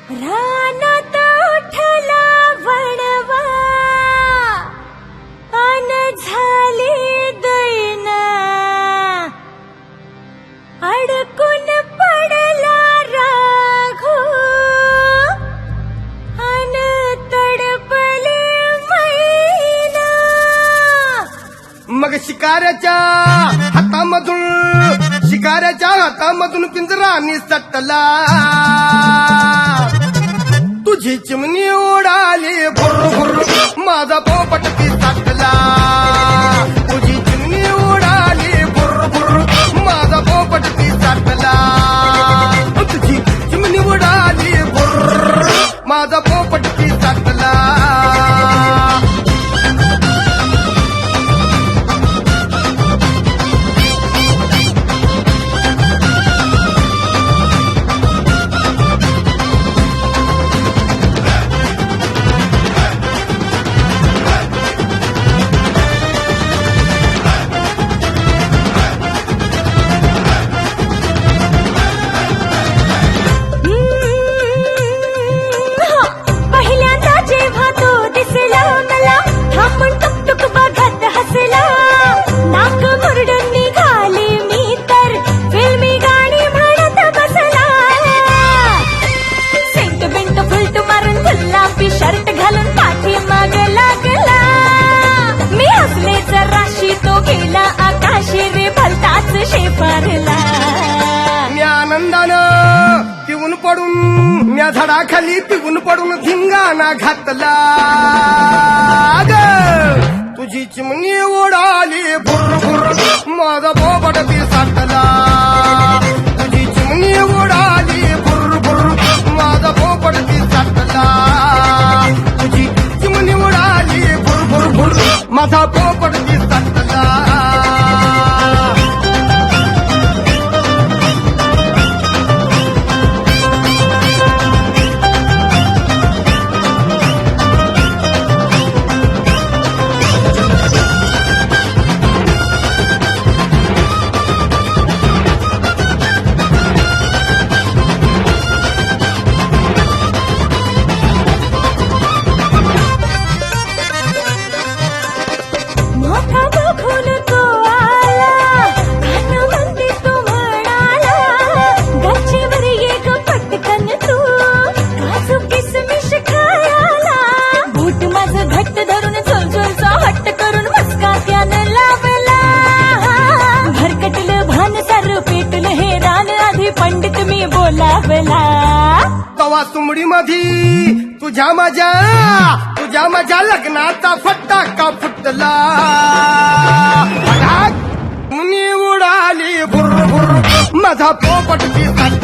रानात उठला वणवा अन झाली दैना अडकून पडला राघो अन तडपले मैना. मग शिकाऱ्याच्या हातामधून पिंजरा निसटला. तुझी चिमणी उडाली भुर माझा पोपट पिसटला. तुझी चिमणी उडाली भुर माझा पोपट पिसटला. तुझी चिमणी उडाली भुर माझा पोपट पिसटला. शर्ट घालून पाठी माग लागला. मी हसले जराशी तो गेला आकाशी रे भलताच शेफारला. मी आनंदानं पिऊन पडून म्या झाडाखाली पिऊन पडून धिंगाणा घातला. तुझी चिमणी उडाली भुर माझा पोपट पिसटला. तुझी चिमणी उडाली भुर माझा पोपट पिसटला. तुझी चिमणी उडाली भुर माझा पोपट पिसटला. मोठा बघून तो आला कान म्हणते तो म्हणाला. गच्चीवर ये ग पटकन तू काजू किसमिस खायला. बूट माझं घट्ट धरून झोलझोलचा हट्ट करून मस्का त्यानं लावला. भरकटलं भान सारं पेटलं हे रान आधी पंडित मी बोलावला. तवा तुमडी मधी तुझ्या माझ्या लग्नाचा फटाका फुटला. मुनी उडाली भुर माझा पोपट पिसटला.